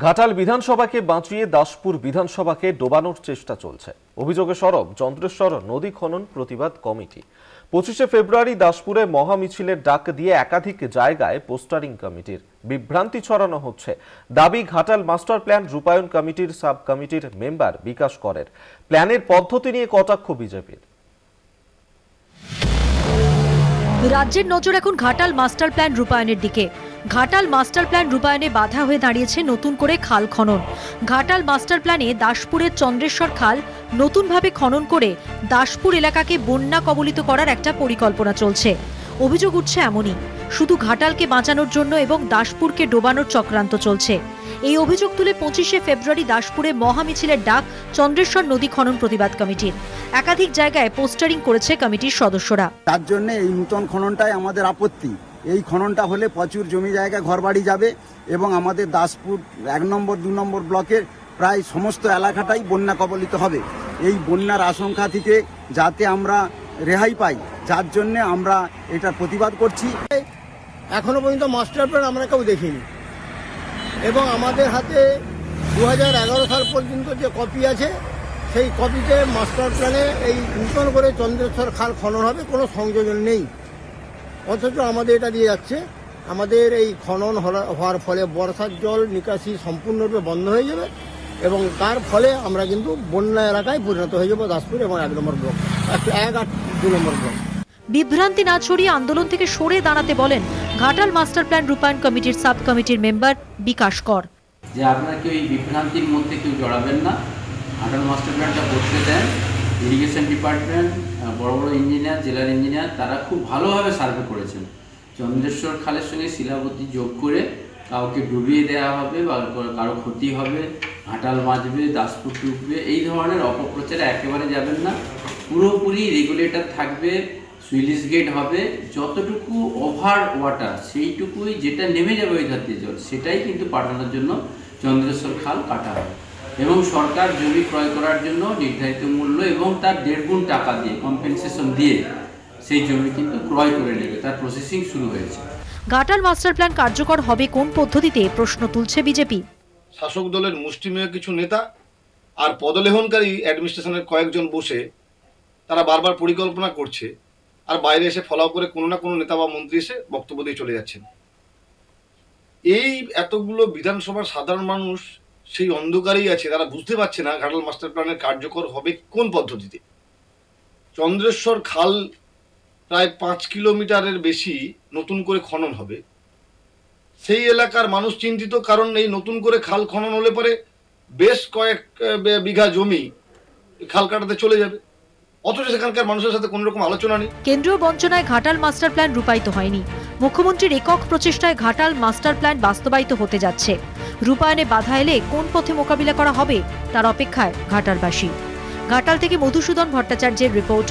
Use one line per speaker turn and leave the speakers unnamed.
ঘাটাল বিধানসভাকে বাঁচিয়ে দাসপুর বিধানসভাকে ডোবানোর চেষ্টা চলছে। অভিযোগে সরব চন্দ্রেশ্বর নদী খনন প্রতিবাদ কমিটি। 25শে ফেব্রুয়ারি দাসপুরে মহামিছিলের ডাক দিয়ে একাধিক জায়গায় পোস্টারিং কমিটির বিভ্রান্তি ছড়ানো হচ্ছে। দাবি ঘাটাল মাস্টার প্ল্যান রূপায়ণ কমিটির সাব কমিটির মেম্বার বিকাশ করের। প্ল্যানের পদ্ধতি নিয়ে কটাক্ষ বিজেপির।
রাজ্যের নজর এখন ঘাটাল মাস্টার প্ল্যান রূপায়ণের দিকে। ঘাটাল মাস্টার প্ল্যান রূপায়ণে বাধা হয়ে দাঁড়িয়েছে নতুন করে খাল খনন। ঘাটাল মাস্টার প্ল্যানে দাসপুরের চন্দ্রেশ্বর খাল নতুনভাবে খনন করে দাসপুর এলাকাকে বন্যা কবলিত করার একটা পরিকল্পনা চলছে। অভিযোগ উঠছে এমনই, শুধু ঘাটালকে বাঁচানোর জন্য এবং দাসপুরকে ডোবানোর চক্রান্ত চলছে। এই অভিযোগ তুলে 25শে ফেব্রুয়ারি দাসপুরে মহামিছিলের ডাক চন্দ্রেশ্বর নদী খনন প্রতিবাদ কমিটির। একাধিক জায়গায় পোস্টারিং করেছে কমিটির সদস্যরা।
তার জন্য এই নূতন খননটাই আমাদের আপত্তি। এই খননটা হলে প্রচুর জমি জায়গা ঘরবাড়ি যাবে এবং আমাদের দাসপুর 1 নম্বর 2 নম্বর ব্লকের প্রায় সমস্ত এলাকাটাই বন্যা কবলিত হবে। এই বন্যার আশঙ্কা থেকে যাতে আমরা রেহাই পাই, যার জন্য আমরা এটার প্রতিবাদ করছি।
এখনো পর্যন্ত মাস্টার প্ল্যান আমরা কেউ দেখিনি এবং আমাদের হাতে 2011 সাল পর্যন্ত যে কপি আছে সেই কপিতে মাস্টার প্ল্যানে এই নূতন করে চন্দ্রেশ্বর খাল খনন হবে, কোনো সংযোজন নেই। অথচ আমাদের এটা দিয়ে যাচ্ছে। আমাদের এই খনন হওয়ার ফলে বর্ষার জল নিকাশি সম্পূর্ণরূপে বন্ধ হয়ে যাবে এবং তার ফলে আমরা কিন্তু বন্যা এলাকায় পরিণত হয়ে যাবো দাসপুর এবং 1 নম্বর ব্লক, 1 আর 2 নম্বর ব্লক।
বিভ্রান্তি না ছড়িয়ে আন্দোলন থেকে সরে দাঁড়াতে বলেন ঘাটাল মাস্টার প্ল্যান রূপায়ণ কমিটির সাব কমিটির মেম্বার বিকাশ কর।
যে আপনারা কেউ এই বিভ্রান্তির মধ্যে কেউ জড়াবেন না। ঘাটাল মাস্টার প্ল্যানটা করতে দেন। ইরিগেশন ডিপার্টমেন্ট, বড় বড় ইঞ্জিনিয়ার, জেলার ইঞ্জিনিয়ার, তারা খুব ভালোভাবে সার্ভে করেছেন। চন্দ্রেশ্বর খালের সঙ্গে শিলাবতী যোগ করে কাউকে ডুবিয়ে দেওয়া হবে বা কারো ক্ষতি হবে, ঘাটাল বাঁচবে, দাসপুর ডুববে, এই ধরনের অপপ্রচারে একেবারে যাবেন না। পুরোপুরি রেগুলেটর থাকবে, সুইলিশ গেট হবে, যতটুকু ওভার ওয়াটার সেইটুকুই, যেটা নেমে যাবে ওই ধার দিয়ে জল সেটাই কিন্তু পাঠানোর জন্য চন্দ্রেশ্বর খাল কাটা হবে এবং সরকার জমি ক্রয় করার জন্য নির্ধারিত মূল্য এবং তার 1.5 গুণ টাকা দিয়ে কম্পেনসেশন দিয়ে সেই জমি কিন্তু ক্রয় করে নেবে, তার প্রসেসিং শুরু হয়েছে।
ঘাটাল মাস্টার প্ল্যান কার্যকর হবে কোন পদ্ধতিতে প্রশ্ন তুলছে বিজেপি।
শাসক দলের মুষ্টিমেয় কিছু নেতা আর পদলেহনকারী অ্যাডমিনিস্ট্রেশনের কয়েকজন বসে তারা বারবার পরিকল্পনা করছে আর বাইরে এসে ফলাও করে কোনো না কোনো নেতা বা মন্ত্রী এসে বক্তব্য দিয়ে চলে যাচ্ছেন। এই এতগুলো বিধানসভার সাধারণ মানুষ সেই অন্ধকারেই আছে, তারা বুঝতে পারছে না ঘাটাল মাস্টার প্ল্যানের কার্যকর হবে কোন পদ্ধতিতে। চন্দ্রেশ্বর খাল প্রায় 5 কিলোমিটারের বেশি নতুন করে খনন হবে। সেই এলাকার মানুষ চিন্তিত, কারণ এই নতুন করে খাল খনন হলে পরে বেশ কয়েক বিঘা জমি খাল কাটাতে চলে যাবে, অথচ সেখানকার মানুষের সাথে কোনো রকম আলোচনা নেই।
কেন্দ্রীয় বঞ্চনায় ঘাটাল মাস্টার প্ল্যান রূপায়িত হয়নি। মুখ্যমন্ত্রীর একক প্রচেষ্টায় ঘাটাল মাস্টার প্ল্যান বাস্তবায়িত হতে যাচ্ছে। রূপায়ণে বাধা এলে কোন পথে মোকাবিলা করা হবে তার অপেক্ষায় ঘাটালবাসী। ঘাটাল থেকে মধুসূদন ভট্টাচার্যের রিপোর্ট,